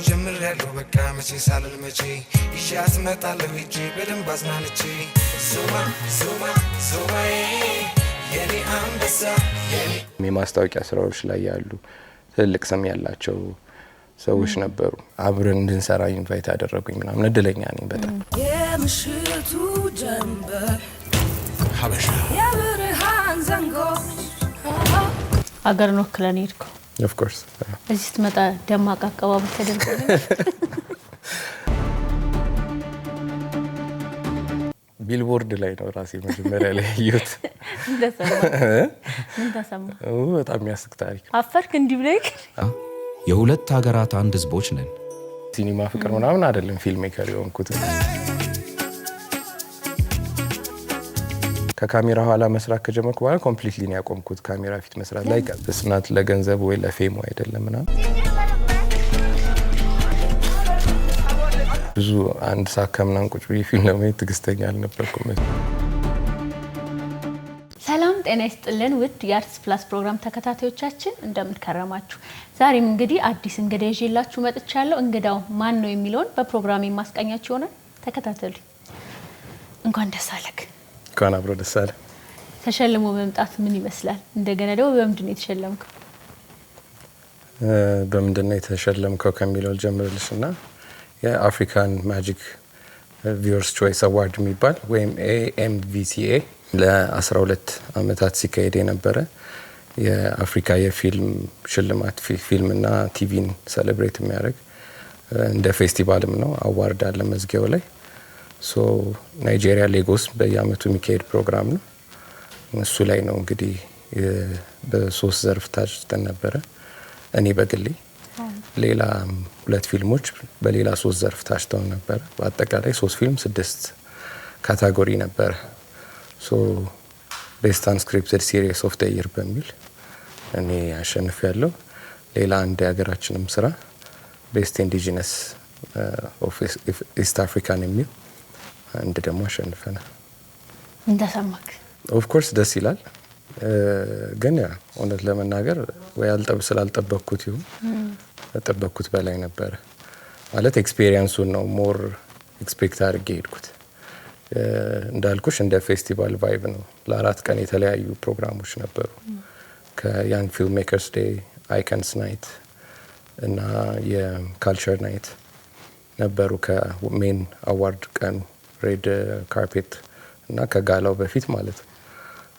ጀምሬያለሁ በቃ መቼ ሳልል መቼ ይሻት መጣለሁ እጄ በደንብ አዝናንቼ ዞማዬ የኔ አንበሳ የማስታወቂያ ስራዎች ላይ ያሉ ትልቅ ስም ያላቸው ሰዎች ነበሩ አብረን እንድንሰራ ኢንቫይት አደረጉኝ ምናምን እድለኛ ነኝ በጣም የምሽቱ ጀንበር ሀበሻ የብርሃን ዘንጎ አገር ነው ክለን ሄድኩ of course እዚህ ስትመጣ ደማቅ አቀባበል ተደርጎልኝ ቢልቦርድ ላይ ነው ራሴ መጀመሪያ ላይ ያየሁት ምን ተሰማ በጣም የሚያስቅ ታሪክ አፈርክ እንዲህ ብለክ የሁለት ሀገራት አንድ ህዝቦች ነን ሲኒማ ፍቅር ምናምን አይደለም ፊልም ሜከር የሆንኩት ከካሜራ ኋላ መስራት ከጀመርኩ በኋላ ኮምፕሊትሊ ነው ያቆምኩት ካሜራ ፊት መስራት ላይ በስናት ለገንዘብ ወይ ለፌም አይደለም እና ብዙ አንድ ሳከምናን ቁጭ ብዬ ፊልም ለማየት ትግስተኛ አልነበርኩም። ሰላም ጤና ይስጥልን ውድ የአርትስ ፕላስ ፕሮግራም ተከታታዮቻችን እንደምን ከረማችሁ። ዛሬም እንግዲህ አዲስ እንግዳ ይዤላችሁ መጥቻለሁ። እንግዳው ማን ነው የሚለውን በፕሮግራም ማስቃኛችሁ ይሆናል። ተከታተሉ። እንኳን ደስ አለክ። እንኳን አብሮ ደስ አለ። ተሸልሞ መምጣት ምን ይመስላል? እንደገና ደግሞ በምንድን ነው የተሸለምከው? በምንድን ነው የተሸለምከው ከሚለው ጀምርልሽና የአፍሪካን ማጂክ ቪውወርስ ቾይስ አዋርድ የሚባል ወይም AMVCA ለ12 አመታት ሲካሄድ የነበረ የአፍሪካ የፊልም ሽልማት ፊልምና ቲቪን ሴሌብሬት የሚያደርግ እንደ ፌስቲቫልም ነው። አዋርድ አለ መዝጊያው ላይ። ሶ ናይጄሪያ ሌጎስ በየአመቱ የሚካሄድ ፕሮግራም ነው። እሱ ላይ ነው እንግዲህ በሶስት ዘርፍ ታጭተን ነበረ። እኔ በግሌ ሌላ ሁለት ፊልሞች በሌላ ሶስት ዘርፍ ታጭተው ነበር። በአጠቃላይ 3 ፊልም 6 ካቴጎሪ ነበር። ሶ ቤስት አንስክሪፕትድ ሲሪስ ኦፍ ዘ ይር በሚል እኔ አሸንፌያለሁ። ሌላ አንድ የሀገራችንም ስራ ቤስት ኢንዲጂነስ ኦፍ ኢስት አፍሪካን የሚል አንድ ደግሞ አሸንፈናል። እንደሰማክ ኦፍ ኮርስ ደስ ይላል። ግን ያ እውነት ለመናገር ወይ ስላልጠበቅኩት ይሁን ከጠበቅኩት በላይ ነበር ማለት ኤክስፒሪየንሱን ነው ሞር ኤክስፔክት አድርጌ ሄድኩት። እንዳልኩሽ እንደ ፌስቲቫል ቫይብ ነው። ለ4 ቀን የተለያዩ ፕሮግራሞች ነበሩ። ከያንግ ፊልም ሜከርስ ዴይ፣ አይከንስ ናይት እና የካልቸር ናይት ነበሩ ከሜን አዋርድ ቀኑ ሬድ ካርፔት እና ከጋላው በፊት ማለት ነው።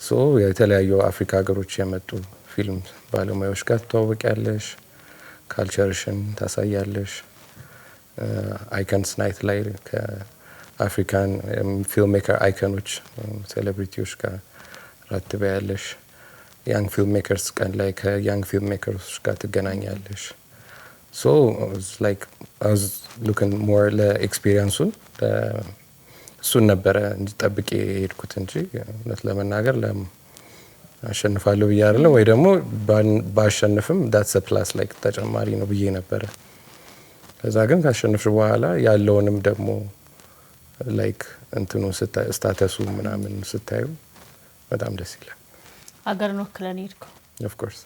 ሶ የተለያዩ አፍሪካ ሀገሮች የመጡ ፊልም ባለሙያዎች ጋር ትተዋወቂያለሽ፣ ካልቸርሽን ታሳያለሽ። አይከንስ ናይት ላይ ከአፍሪካን ፊልም ሜከር አይከኖች ሴሌብሪቲዎች ጋር ራት ትበያለሽ። ያንግ ፊልም ሜከርስ ቀን ላይ ከያንግ ፊልም ሜከርስ ጋር ትገናኛለሽ። ሶ ላይክ አይ ዋዝ ሉኪንግ ሞር ለኤክስፒሪየንሱን እሱን ነበረ እንዲጠብቅ የሄድኩት እንጂ እውነት ለመናገር አሸንፋለሁ ብዬ አይደለም ወይ ደግሞ ባሸንፍም ዳትስ ፕላስ ላይክ ተጨማሪ ነው ብዬ ነበረ። ከዛ ግን ካሸንፍሽ በኋላ ያለውንም ደግሞ ላይክ እንትኑ ስታተሱ ምናምን ስታዩ በጣም ደስ ይላል። አገር ነው ክለን ሄድኩ ኦፍ ኮርስ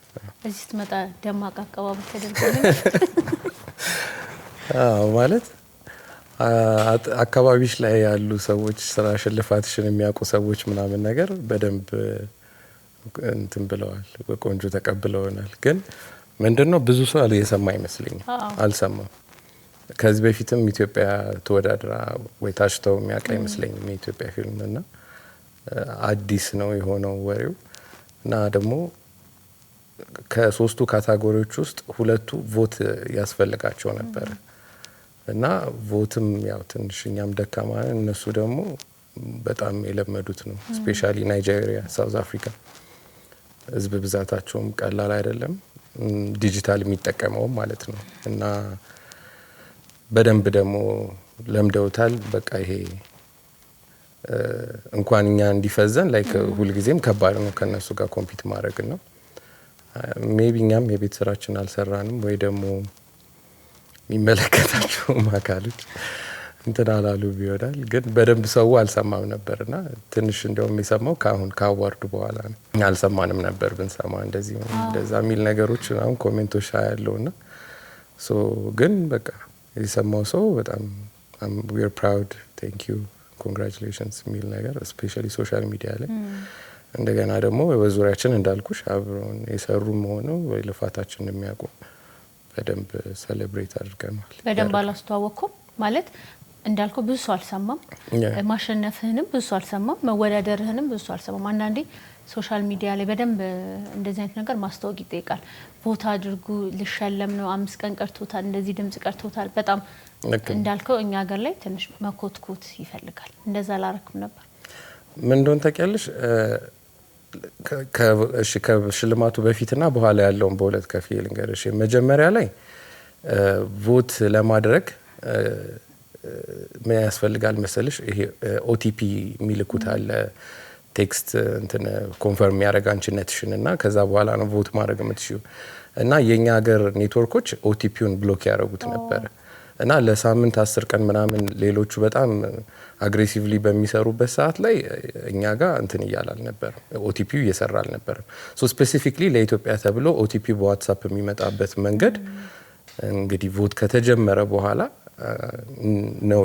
እዚህ ስትመጣ ደማቅ አቀባበል ተደርጎልኝ ማለት አካባቢሽ ላይ ያሉ ሰዎች ስራ ሽልፋትሽን የሚያውቁ ሰዎች ምናምን ነገር በደንብ እንትን ብለዋል፣ በቆንጆ ተቀብለውናል። ግን ምንድነው ብዙ ሰው እየሰማ አይመስልኝም፣ አልሰማም። ከዚህ በፊትም ኢትዮጵያ ተወዳድራ ወይ ታጭተው የሚያውቅ አይመስለኝም የኢትዮጵያ ፊልም እና አዲስ ነው የሆነው ወሬው እና ደግሞ ከ3ቱ ካቴጎሪዎች ውስጥ 2ቱ ቮት ያስፈልጋቸው ነበር እና ቮትም ያው ትንሽኛም ደካማ እነሱ ደግሞ በጣም የለመዱት ነው። ስፔሻሊ ናይጄሪያ፣ ሳውዝ አፍሪካ ህዝብ ብዛታቸውም ቀላል አይደለም፣ ዲጂታል የሚጠቀመው ማለት ነው እና በደንብ ደግሞ ለምደውታል። በቃ ይሄ እንኳን እኛ እንዲፈዘን ላይክ ሁሉ ጊዜም ከባድ ነው ከነሱ ጋር ኮምፒት ማድረግ ነው። ሜቢ እኛም የቤት ስራችን አልሰራንም ወይ ደግሞ የሚመለከታቸው አካሎች እንትን አላሉ ቢሆናል። ግን በደንብ ሰው አልሰማም ነበርና ትንሽ እንደውም የሰማው ከአዋርዱ በኋላ ነው። አልሰማንም ነበር፣ ብንሰማ እንደዚህ እንደዛ የሚል ነገሮች አሁን ኮሜንቶች ያለውና ሶ ግን በቃ የሰማው ሰው በጣም we are proud thank you congratulations የሚል ነገር ስፔሻሊ ሶሻል ሚዲያ ላይ እንደገና ደግሞ በዙሪያችን እንዳልኩሽ አብረውን የሰሩም ሆነው ወይ ልፋታችንን የሚያውቁ በደንብ ሴሌብሬት አድርገናል። በደንብ አላስተዋወቅኩም ማለት እንዳልከው ብዙ ሰው አልሰማም። ማሸነፍህንም ብዙ ሰው አልሰማም። መወዳደርህንም ብዙ ሰው አልሰማም። አንዳንዴ ሶሻል ሚዲያ ላይ በደንብ እንደዚህ አይነት ነገር ማስተዋወቅ ይጠይቃል። ቦታ አድርጉ ልሸለም ነው 5 ቀን ቀርቶታል እንደዚህ ድምጽ ቀርቶታል በጣም እንዳልከው እኛ ሀገር ላይ ትንሽ መኮትኮት ይፈልጋል። እንደዛ አላረኩም ነበር። ምን እንደሆነ ታውቂያለሽ? ከሽልማቱ በፊትና በኋላ ያለውን በሁለት ከፍዬ ልንገርሽ። መጀመሪያ ላይ ቮት ለማድረግ ምን ያስፈልጋል መሰለሽ? ይሄ ኦቲፒ የሚልኩት አለ ቴክስት እንትን ኮንፈርም ያደርግ አንቺነትሽን እና ከዛ በኋላ ነው ቮት ማድረግ የምትችይው። እና የኛ ሀገር ኔትወርኮች ኦቲፒውን ብሎክ ያደረጉት ነበር እና ለሳምንት 10 ቀን ምናምን ሌሎቹ በጣም አግሬሲቭሊ በሚሰሩበት ሰዓት ላይ እኛ ጋር እንትን እያላል ነበር ኦቲፒው እየሰራ አልነበረም። ሶ ስፔሲፊክሊ ለኢትዮጵያ ተብሎ ኦቲፒ በዋትስአፕ የሚመጣበት መንገድ እንግዲህ ቮት ከተጀመረ በኋላ ነው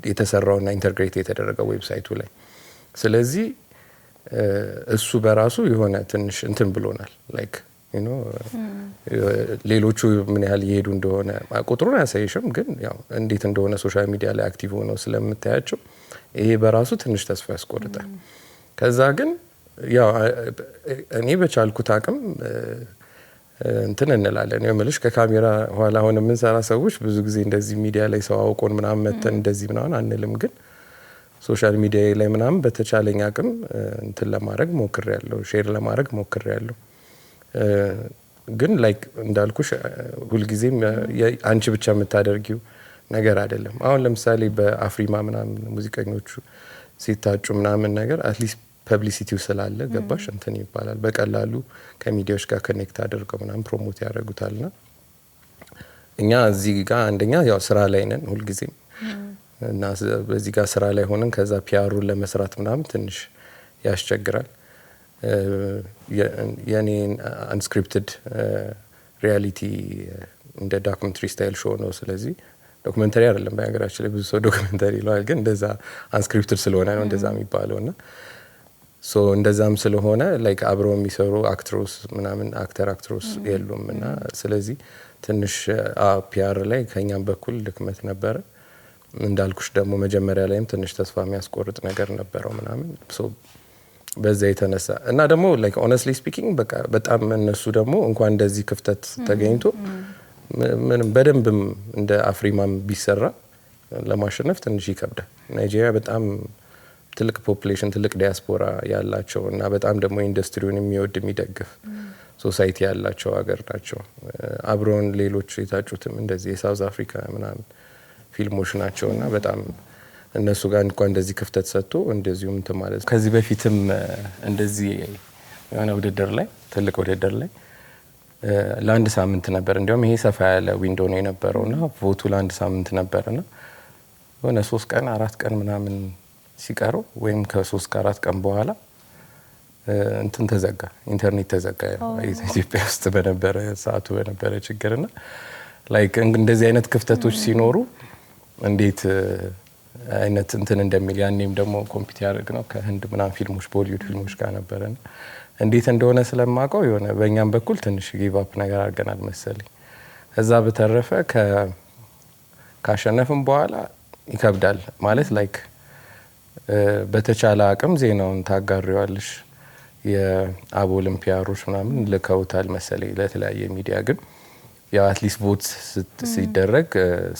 የተሰራውና ኢንተግሬት የተደረገው ዌብሳይቱ ላይ። ስለዚህ እሱ በራሱ የሆነ ትንሽ እንትን ብሎናል ላይክ ሌሎቹ ምን ያህል ይሄዱ እንደሆነ ቁጥሩን አያሳይሽም፣ ግን ያው እንዴት እንደሆነ ሶሻል ሚዲያ ላይ አክቲቭ ሆነው ስለምታያቸው ይሄ በራሱ ትንሽ ተስፋ ያስቆርጣል። ከዛ ግን ያው እኔ በቻልኩት አቅም እንትን እንላለን። የምልሽ ከካሜራ ኋላ ሆነ የምንሰራ ሰዎች ብዙ ጊዜ እንደዚህ ሚዲያ ላይ ሰው አውቆን ምናምን መተን እንደዚህ ምናምን አንልም፣ ግን ሶሻል ሚዲያ ላይ ምናምን በተቻለኝ አቅም እንትን ለማድረግ ሞክሬያለሁ፣ ሼር ለማድረግ ሞክሬያለሁ። ግን ላይክ እንዳልኩሽ ሁልጊዜም አንቺ ብቻ የምታደርጊው ነገር አይደለም። አሁን ለምሳሌ በአፍሪማ ምናምን ሙዚቀኞቹ ሲታጩ ምናምን ነገር አትሊስት ፐብሊሲቲው ስላለ ገባሽ እንትን ይባላል። በቀላሉ ከሚዲያዎች ጋር ኮኔክት አድርገው ምናምን ፕሮሞት ያደርጉታልና እኛ እዚህ ጋር አንደኛ ያው ስራ ላይ ነን ሁልጊዜም እና በዚህ ጋር ስራ ላይ ሆነን ከዛ ፒአሩን ለመስራት ምናምን ትንሽ ያስቸግራል። የኔን አንስክሪፕትድ ሪያሊቲ እንደ ዶክመንተሪ ስታይል ሾው ነው። ስለዚህ ዶክመንተሪ አይደለም በሀገራችን ላይ ብዙ ሰው ዶክመንተሪ ይለዋል፣ ግን እንደዛ አንስክሪፕትድ ስለሆነ ነው እንደዛ የሚባለው እና ሶ እንደዛም ስለሆነ ላይክ አብረው የሚሰሩ አክትሮስ ምናምን አክተሮስ የሉም እና ስለዚህ ትንሽ ፒአር ላይ ከኛም በኩል ድክመት ነበረ። እንዳልኩሽ ደግሞ መጀመሪያ ላይም ትንሽ ተስፋ የሚያስቆርጥ ነገር ነበረው ምናምን ሶ በዛ የተነሳ እና ደግሞ ላይክ ኦነስትሊ ስፒኪንግ በቃ በጣም እነሱ ደግሞ እንኳን እንደዚህ ክፍተት ተገኝቶ ምንም በደንብም እንደ አፍሪማም ቢሰራ ለማሸነፍ ትንሽ ይከብዳል። ናይጄሪያ በጣም ትልቅ ፖፑሌሽን ትልቅ ዲያስፖራ ያላቸው እና በጣም ደግሞ ኢንዱስትሪውን የሚወድ የሚደግፍ ሶሳይቲ ያላቸው ሀገር ናቸው። አብረውን ሌሎች የታጩትም እንደዚህ የሳውዝ አፍሪካ ምናምን ፊልሞች ናቸውና በጣም እነሱ ጋር እንኳን እንደዚህ ክፍተት ሰጥቶ እንደዚሁም እንትን ማለት ከዚህ በፊትም እንደዚህ የሆነ ውድድር ላይ ትልቅ ውድድር ላይ ለአንድ ሳምንት ነበር። እንዲያውም ይሄ ሰፋ ያለ ዊንዶ ነው የነበረውና ቮቱ ለአንድ ሳምንት ነበርና የሆነ 3 ቀን 4 ቀን ምናምን ሲቀረው ወይም ከ3 ከ4 ቀን በኋላ እንትን ተዘጋ፣ ኢንተርኔት ተዘጋ። ኢትዮጵያ ውስጥ በነበረ ሰዓቱ በነበረ ችግርና ላይክ እንደዚህ አይነት ክፍተቶች ሲኖሩ እንዴት አይነት እንትን እንደሚል ያኔም ደግሞ ኮምፒውተር ያደርግ ነው ከህንድ ምናምን ፊልሞች ቦሊውድ ፊልሞች ጋር ነበረና እንዴት እንደሆነ ስለማውቀው የሆነ በእኛም በኩል ትንሽ ጊቭ አፕ ነገር አድርገናል መሰለኝ። እዛ በተረፈ ካሸነፍም በኋላ ይከብዳል ማለት ላይክ በተቻለ አቅም ዜናውን ታጋሪዋለሽ። የአብ ኦሎምፒያሮች ምናምን ልከውታል መሰለኝ ለተለያየ ሚዲያ። ግን ያው አትሊስት ቮት ሲደረግ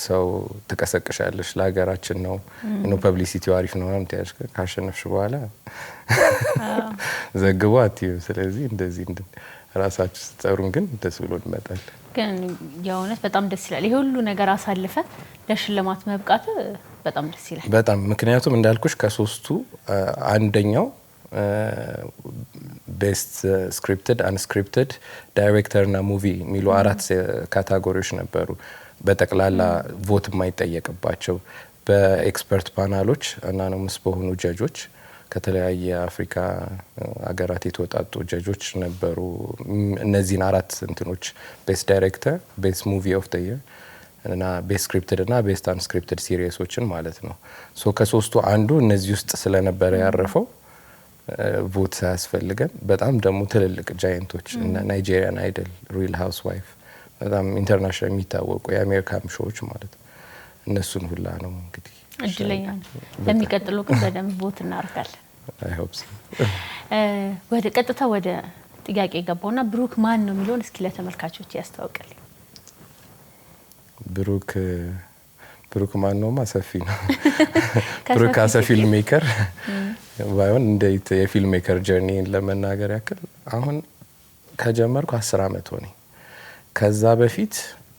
ሰው ትቀሰቅሻለሽ ለሀገራችን ነው ነው ፐብሊሲቲው አሪፍ ነው ማለት ያሽ ካሸነፍሽ በኋላ ዘግቦ አትዩ። ስለዚህ እንደዚህ ራሳችሁ ስትጠሩን ግን ደስ ብሎ እንመጣል። ግን የእውነት በጣም ደስ ይላል። ይሄ ሁሉ ነገር አሳልፈ ለሽልማት መብቃት በጣም ደስ ይላል። በጣም ምክንያቱም እንዳልኩሽ ከሶስቱ አንደኛው ቤስት ስክሪፕትድ አንስክሪፕትድ ዳይሬክተር እና ሙቪ የሚሉ 4 ካታጎሪዎች ነበሩ። በጠቅላላ ቮት የማይጠየቅባቸው በኤክስፐርት ፓናሎች እና ነው በሆኑ ጀጆች ከተለያየ አፍሪካ አገራት የተወጣጡ ጀጆች ነበሩ። እነዚህን 4 እንትኖች ቤስት ዳይሬክተር፣ ቤስት ሙቪ ኦፍ ዘ ይር እና ቤስት ስክሪፕትድ እና ቤስት አንስክሪፕትድ ሲሪየሶችን ማለት ነው። ሶ ከሶስቱ አንዱ እነዚህ ውስጥ ስለነበረ ያረፈው ቮት ሳያስፈልገን በጣም ደግሞ ትልልቅ ጃይንቶች እና ናይጄሪያን አይደል፣ ሪል ሃውስ ዋይፍ በጣም ኢንተርናሽናል የሚታወቁ የአሜሪካም ሾዎች ማለት ነው። እነሱን ሁላ ነው እንግዲህ እድለኛ ነው። ለሚቀጥለው ግን በደንብ ቮት እናደርጋለን። አይ ሆፕ ሶ። ወደ ቀጥታ ወደ ጥያቄ ገባውና ብሩክ ማን ነው የሚለውን እስኪ ለተመልካቾች ያስተዋውቅልኝ። ብሩክ ማን ነው? ሰፊ ነው። ብሩክ አሰ ፊልም ሜከር ባይሆን እንዴት የፊልም ሜከር ጀርኒን ለመናገር ያክል አሁን ከጀመርኩ 10 አመት ሆነኝ። ከዛ በፊት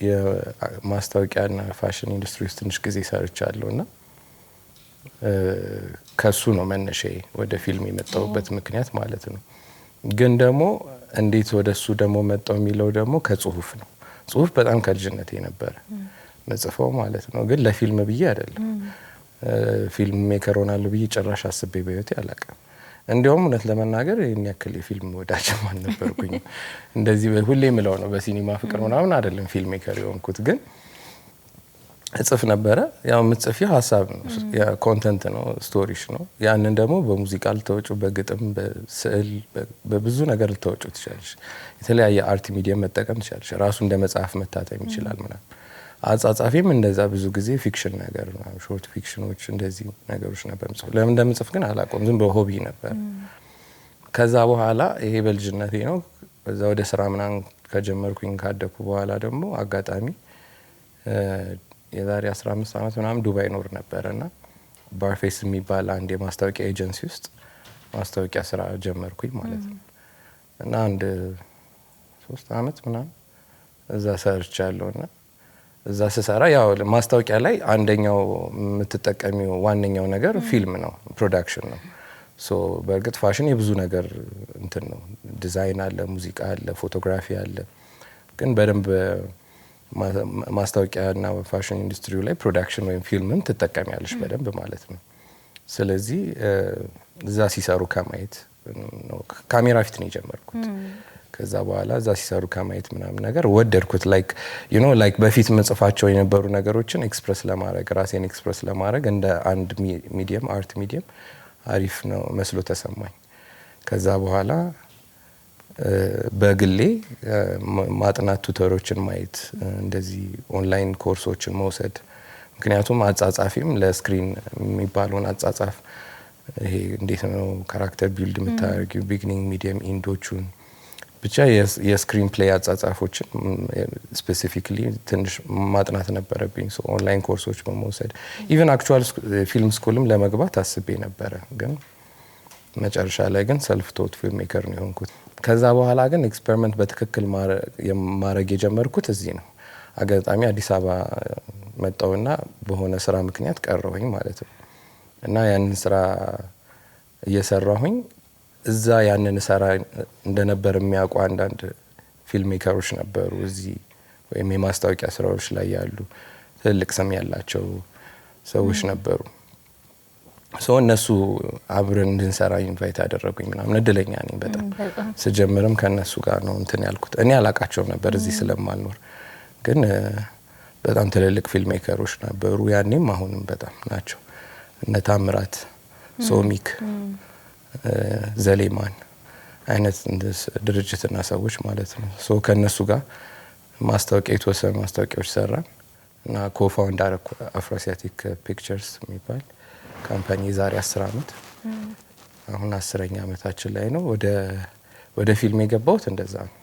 የማስታወቂያና ፋሽን ኢንዱስትሪ ውስጥ ትንሽ ጊዜ ሰርቻለሁና ከሱ ነው መነሻዬ ወደ ፊልም የመጣሁበት ምክንያት ማለት ነው። ግን ደግሞ እንዴት ወደሱ ደግሞ መጣው የሚለው ደግሞ ከጽሁፍ ነው። ጽሁፍ በጣም ከልጅነቴ ነበር መጽፈው ማለት ነው። ግን ለፊልም ብዬ አይደለም። ፊልም ሜከር ሆናለሁ ብዬ ጭራሽ አስቤ በህይወቴ አላውቅም። እንዲያውም እውነት ለመናገር ይሄን ያክል የፊልም ወዳጅም አልነበርኩኝም። እንደዚህ ሁሌ የምለው ነው በሲኒማ ፍቅር ምናምን አይደለም ፊልም ሜከር የሆንኩት። ግን እጽፍ ነበረ። ያው የምትጽፊው ሀሳብ ነው፣ ኮንተንት ነው፣ ስቶሪሽ ነው። ያንን ደግሞ በሙዚቃ ልተወጩ፣ በግጥም፣ በስዕል፣ በብዙ ነገር ልተወጩ ትችላለሽ። የተለያየ አርት ሚዲየም መጠቀም ትችላለሽ። ራሱ እንደ መጽሐፍ መታተም ይችላል ምናምን። አጻጻፊም እንደዛ ብዙ ጊዜ ፊክሽን ነገር ነው፣ ሾርት ፊክሽኖች እንደዚህ ነገሮች ነበር ምጽፍ። ለምን እንደምጽፍ ግን አላውቅም፣ ዝም በሆቢ ነበር። ከዛ በኋላ ይሄ በልጅነቴ ነው። በዛ ወደ ስራ ምናምን ከጀመርኩኝ ካደኩ በኋላ ደግሞ አጋጣሚ የዛሬ 15 አመት ምናምን ዱባይ ኖር ነበርና ባርፌስ የሚባል አንድ የማስታወቂያ ኤጀንሲ ውስጥ ማስታወቂያ ስራ ጀመርኩኝ ማለት ነው። እና አንድ 3 አመት ምናምን እዛ ሰርቻለሁና እዛ ስሰራ ያው ማስታወቂያ ላይ አንደኛው የምትጠቀሚው ዋነኛው ነገር ፊልም ነው፣ ፕሮዳክሽን ነው። ሶ በእርግጥ ፋሽን የብዙ ነገር እንትን ነው፣ ዲዛይን አለ፣ ሙዚቃ አለ፣ ፎቶግራፊ አለ። ግን በደንብ ማስታወቂያና ፋሽን ኢንዱስትሪው ላይ ፕሮዳክሽን ወይም ፊልምን ትጠቀሚያለሽ በደንብ ማለት ነው። ስለዚህ እዛ ሲሰሩ ከማየት ነው፣ ካሜራ ፊት ነው የጀመርኩት። ከዛ በኋላ እዛ ሲሰሩ ከማየት ምናምን ነገር ወደድኩት። ላይክ ዩ ኖ ላይክ በፊት መጽፋቸው የነበሩ ነገሮችን ኤክስፕረስ ለማድረግ ራሴን ኤክስፕረስ ለማድረግ እንደ አንድ ሚዲየም አርት ሚዲየም አሪፍ ነው መስሎ ተሰማኝ። ከዛ በኋላ በግሌ ማጥናት፣ ቱተሮችን ማየት፣ እንደዚህ ኦንላይን ኮርሶችን መውሰድ። ምክንያቱም አጻጻፊም ለስክሪን የሚባለውን አጻጻፍ ይሄ እንዴት ነው ካራክተር ቢልድ የምታደርጊው ቢግኒንግ፣ ሚዲየም፣ ኢንዶቹን ብቻ የስክሪን ፕሌይ አጻጻፎችን ስፔሲፊክሊ ትንሽ ማጥናት ነበረብኝ። ሶ ኦንላይን ኮርሶች በመውሰድ ኢቨን አክቹዋል ፊልም ስኩልም ለመግባት አስቤ ነበረ። ግን መጨረሻ ላይ ግን ሰልፍ ቶት ፊልም ሜከር ነው የሆንኩት። ከዛ በኋላ ግን ኤክስፐሪመንት በትክክል ማድረግ የጀመርኩት እዚህ ነው። አጋጣሚ አዲስ አበባ መጣውና በሆነ ስራ ምክንያት ቀረሁኝ ማለት ነው። እና ያንን ስራ እየሰራሁኝ እዛ ያንን ሰራ እንደነበር የሚያውቁ አንዳንድ ፊልም ሜከሮች ነበሩ እዚህ፣ ወይም የማስታወቂያ ስራዎች ላይ ያሉ ትልቅ ስም ያላቸው ሰዎች ነበሩ። ሶ እነሱ አብረን እንድንሰራ ኢንቫይት አደረጉኝ ምናምን። እድለኛ ነኝ በጣም። ስጀምርም ከነሱ ጋር ነው እንትን ያልኩት። እኔ አላቃቸውም ነበር እዚህ ስለማልኖር፣ ግን በጣም ትልልቅ ፊልም ሜከሮች ነበሩ ያኔም አሁንም በጣም ናቸው። እነ ታምራት፣ ሶሚክ፣ ዘሌማን አይነት ድርጅትና ሰዎች ማለት ነው። ሶ ከነሱ ጋር ማስታወቂያ የተወሰኑ ማስታወቂያዎች ሰራን እና ኮፋውንድ አደረኩ አፍሮሲያቲክ ፒክቸርስ የሚባል ካምፓኒ ዛሬ 10 አመት። አሁን 10ኛ አመታችን ላይ ነው። ወደ ፊልም የገባሁት እንደዛ ነው።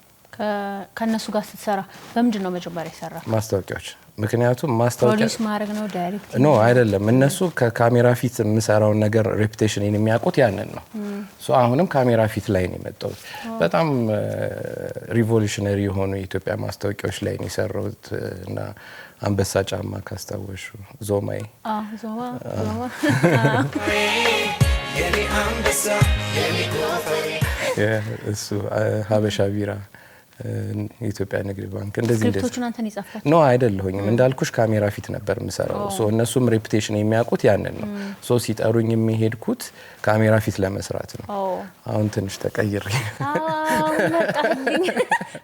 ከነሱ ጋር ስትሰራ በምንድን ነው መጀመሪያ ይሰራ? ማስታወቂያዎች። ምክንያቱም ማስታወቂያ ፕሮዲዩስ ማድረግ ነው ዳይሬክት ነው አይደለም። እነሱ ከካሜራ ፊት የምሰራውን ነገር ሬፑቴሽን የሚያውቁት ያንን ነው። ሶ አሁንም ካሜራ ፊት ላይ ነው የመጣሁት። በጣም ሪቮሉሽነሪ የሆኑ የኢትዮጵያ ማስታወቂያዎች ላይ ነው የሰራሁት እና አንበሳ ጫማ ካስታወሹ፣ ዞማይ ዞማ የኔ አንበሳ የኔ ኮፈሬ እሱ ሀበሻ ቢራ የኢትዮጵያ ንግድ ባንክ እንደዚህ ስክሪፕቶቹን አንተን ይጻፍካል? ኖ አይደለሁኝም። እንዳልኩሽ ካሜራ ፊት ነበር የምሰራው። ሶ እነሱም ሬፑቴሽን የሚያውቁት ያንን ነው። ሶ ሲጠሩኝ የሚሄድኩት ካሜራ ፊት ለመስራት ነው። አሁን ትንሽ ተቀይሬ መጣልኝ።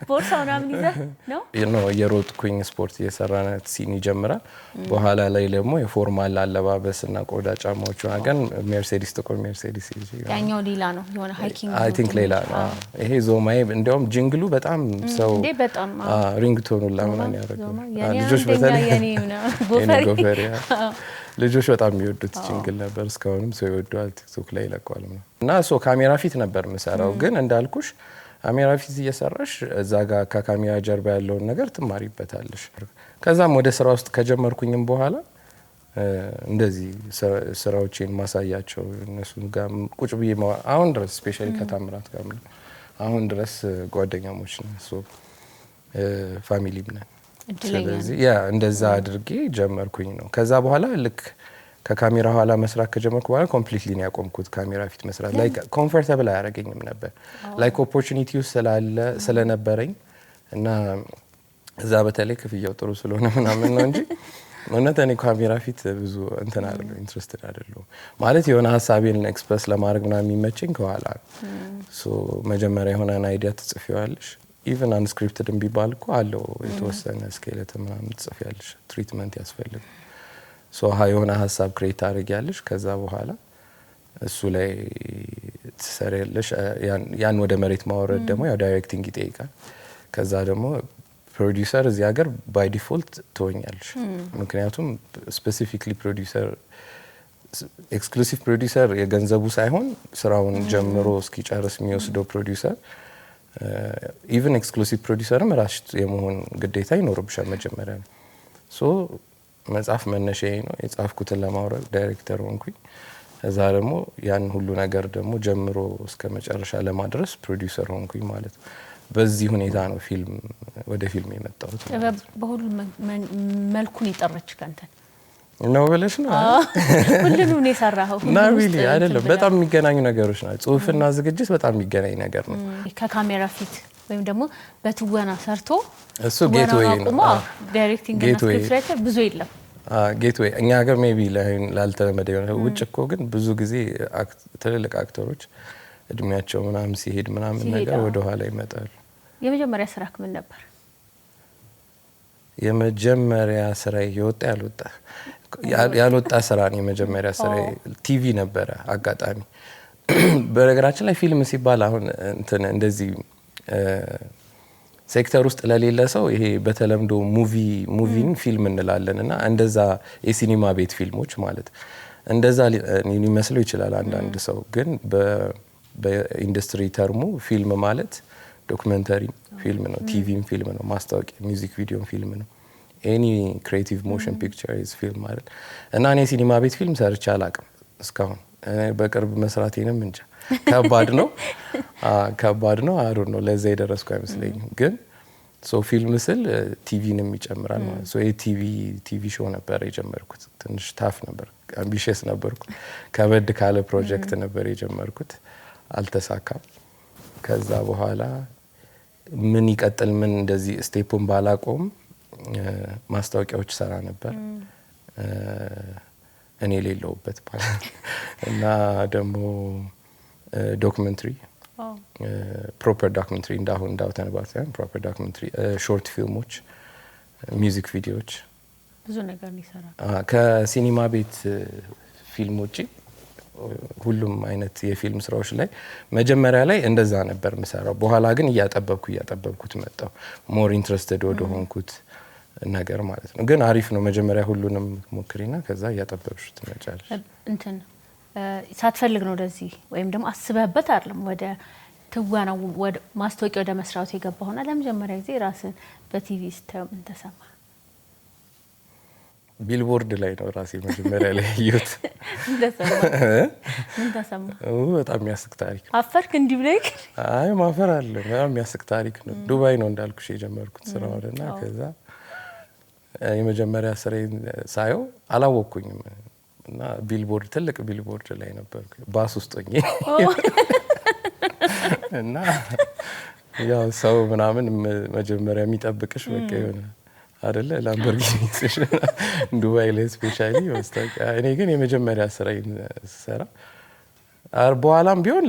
ቦርሳው ምናምን ይዘህ ነው? ኖ እየሮጥኩኝ ስፖርት እየሰራን ሲን ይጀምራል። በኋላ ላይ ደግሞ የፎርማል አለባበስና ቆዳ ጫማዎቹ አገን ሜርሴዲስ ጥቁር ሜርሴዲስ ይዤ ያኛው ሌላ ነው የሆነ ሃይኪንግ አይ ቲንክ ሌላ ነው። ይሄ ዞማዬ እንደውም ጅንግሉ በጣም ሰው በጣም ሪንግቶኑ ለምን ያደርጋሉ ልጆች በተለይ ጎፈሬ ልጆች በጣም የሚወዱት ጅንግል ነበር። እስካሁንም ሰው ይወደዋል፣ ቲክቶክ ላይ ይለቀዋል እና ሶ ካሜራ ፊት ነበር የምሰራው። ግን እንዳልኩሽ ካሜራ ፊት እየሰራሽ እዛ ጋር ከካሜራ ጀርባ ያለውን ነገር ትማሪበታለሽ። ከዛም ወደ ስራ ውስጥ ከጀመርኩኝም በኋላ እንደዚህ ስራዎችን ማሳያቸው እነሱ ጋር ቁጭ ብዬ አሁን ድረስ ስፔሻሊ ከታምራት ጋር አሁን ድረስ ጓደኛሞች ነን። ሶ ፋሚሊም ነን። ስለዚህ እንደዛ አድርጌ ጀመርኩኝ ነው። ከዛ በኋላ ልክ ከካሜራ ኋላ መስራት ከጀመርኩ በኋላ ኮምፕሊትሊ ነው ያቆምኩት ካሜራ ፊት መስራት። ላይክ ኮምፎርታብል አያደርገኝም ነበር። ላይክ ኦፖርቹኒቲው ስለነበረኝ እና እዛ በተለይ ክፍያው ጥሩ ስለሆነ ምናምን ነው እንጂ እውነት እኔ ካሜራ ፊት ብዙ እንትን አይደለም ኢንትረስትድ አይደለም። ማለት የሆነ ሀሳቤን ኤክስፕረስ ለማድረግ ምናምን የሚመቸኝ ከኋላ ሶ መጀመሪያ የሆነን አይዲያ ትጽፊዋለሽ። ኢቭን አንስክሪፕትድ ቢባል እኮ አለው የተወሰነ ስኬሌት ምናምን ትጽፊያለሽ። ትሪትመንት ያስፈልግ ሶ የሆነ ሀሳብ ክሬት አድርጊያለሽ። ከዛ በኋላ እሱ ላይ ትሰሪያለሽ። ያን ወደ መሬት ማውረድ ደግሞ ያው ዳይሬክቲንግ ይጠይቃል። ከዛ ደግሞ ፕሮዲውሰር እዚህ ሀገር ባይ ዲፎልት ትሆኛለሽ። ምክንያቱም ስፔሲፊክሊ ፕሮዲውሰር ኤክስክሉሲቭ ፕሮዲውሰር የገንዘቡ ሳይሆን ስራውን ጀምሮ እስኪጨርስ የሚወስደው ፕሮዲውሰር ኢቭን ኤክስክሉሲቭ ፕሮዲውሰርም ራስሽ የመሆን ግዴታ ይኖርብሻል መጀመሪያ ነው። ሶ መጽሐፍ መነሻዬ ነው። የጻፍኩትን ለማውረድ ዳይሬክተር ሆንኩኝ። እዛ ደግሞ ያን ሁሉ ነገር ደግሞ ጀምሮ እስከ መጨረሻ ለማድረስ ፕሮዲውሰር ሆንኩኝ ማለት ነው። በዚህ ሁኔታ ነው ወደ ፊልም የመጣሁት። በሁሉ መልኩን ይጠረች ካንተን ነው ብለሽ ነው ሁሉንም ነው የሰራኸው? እና ሪሊ አይደለም፣ በጣም የሚገናኙ ነገሮች ናቸው። ጽሁፍና ዝግጅት በጣም የሚገናኝ ነገር ነው። ከካሜራ ፊት ወይም ደግሞ በትወና ሰርቶ እሱ ጌትዌይ ነው። ዳይሬክቲንግ እና ስክሪፕት ራይተር ብዙ የለም። ጌትዌይ እኛ ሀገር ሜቢ ላልተለመደ የሆነ ውጭ እኮ ግን ብዙ ጊዜ ትልልቅ አክተሮች እድሜያቸው ምናምን ሲሄድ ምናምን ነገር ወደ ኋላ ይመጣሉ። የመጀመሪያ ስራክ ምን ነበር? የመጀመሪያ ስራዬ ያልወጣ ስራ ነው። የመጀመሪያ ስራዬ ቲቪ ነበረ። አጋጣሚ በነገራችን ላይ ፊልም ሲባል አሁን እንትን እንደዚህ ሴክተር ውስጥ ለሌለ ሰው ይሄ በተለምዶ ሙቪን ፊልም እንላለን እና እንደዛ የሲኒማ ቤት ፊልሞች ማለት እንደዛ ሊመስለው ይችላል አንዳንድ ሰው። ግን በኢንዱስትሪ ተርሙ ፊልም ማለት ዶክመንተሪ ፊልም ነው፣ ቲቪም ፊልም ነው፣ ማስታወቂያ ሚውዚክ ቪዲዮም ፊልም ነው። ኤኒ ክሬቲቭ ሞሽን ፒክቸር ኢዝ ፊልም ማለት እና እኔ ሲኒማ ቤት ፊልም ሰርቼ አላቅም እስካሁን። በቅርብ መስራቴንም እንጃ ከባድ ነው አሩ ነው ለዛ የደረስኩ አይመስለኝም። ግን ሶ ፊልም ስል ቲቪንም ይጨምራል ማለት ሶ ቲቪ ሾው ነበር የጀመርኩት። ትንሽ ታፍ ነበር፣ አምቢሽስ ነበርኩ። ከበድ ካለ ፕሮጀክት ነበር የጀመርኩት፣ አልተሳካም። ከዛ በኋላ ምን ይቀጥል ምን እንደዚህ ስቴፑን ባላቆም ማስታወቂያዎች ሰራ ነበር እኔ ሌለውበት ማለት እና ደግሞ ዶክመንተሪ ፕሮፐር ዶክመንተሪ እንዳውተንባት ፕሮፐር ዶክመንተሪ ሾርት ፊልሞች፣ ሚውዚክ ቪዲዮዎች ብዙ ነገር ይሰራ። ከሲኒማ ቤት ፊልም ውጪ ሁሉም አይነት የፊልም ስራዎች ላይ መጀመሪያ ላይ እንደዛ ነበር የምሰራው። በኋላ ግን እያጠበብኩት መጣው ሞር ኢንትረስትድ ወደ ሆንኩት ነገር ማለት ነው። ግን አሪፍ ነው መጀመሪያ ሁሉንም ሞክሪና ከዛ እያጠበብሽ ትመጫለሽ። እንትን ሳትፈልግ ነው ወደዚህ ወይም ደግሞ አስበህበት አይደለም ወደ ትወናው ወደ ማስታወቂያ ወደ መስራቱ የገባውና ለመጀመሪያ ጊዜ ራስን በቲቪ ስታየው ምን ተሰማ? ቢልቦርድ ላይ ነው ራሴ መጀመሪያ ላይ ያየሁት። ምን ተሰማ? በጣም የሚያስቅ ታሪክ ነው። አፈርክ እንዲህ ብለህ? አይ ማፈር አለ። በጣም የሚያስቅ ታሪክ ነው። ዱባይ ነው እንዳልኩሽ የጀመርኩት ስራውና ከዛ የመጀመሪያ ስራዬን ሳየው አላወቅኩኝም እና ቢልቦርድ ትልቅ ቢልቦርድ ላይ ነበርኩ ባስ ውስጥ ሆኜ እና ያው ሰው ምናምን መጀመሪያ የሚጠብቅሽ በቃ የሆነ አይደለ ላምበርጊኒ ዱባይ ላይ ስፔሻሊ ማስታወቂያ። እኔ ግን የመጀመሪያ ስራዬን ስሰራ በኋላም ቢሆን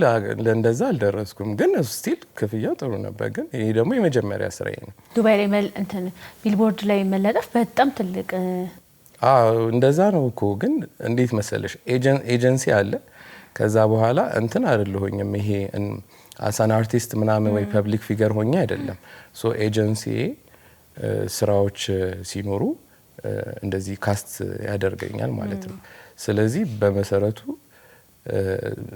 ለእንደዛ አልደረስኩም፣ ግን ስቲል ክፍያው ጥሩ ነበር። ግን ይሄ ደግሞ የመጀመሪያ ስራዬ ነው። ዱባይ ላይ እንትን ቢልቦርድ ላይ መለጠፍ በጣም ትልቅ እንደዛ ነው እኮ። ግን እንዴት መሰለሽ ኤጀንሲ አለ። ከዛ በኋላ እንትን አይደለሁኝም ይሄ አሳን አርቲስት ምናምን ወይ ፐብሊክ ፊገር ሆኜ አይደለም። ሶ ኤጀንሲ ስራዎች ሲኖሩ እንደዚህ ካስት ያደርገኛል ማለት ነው። ስለዚህ በመሰረቱ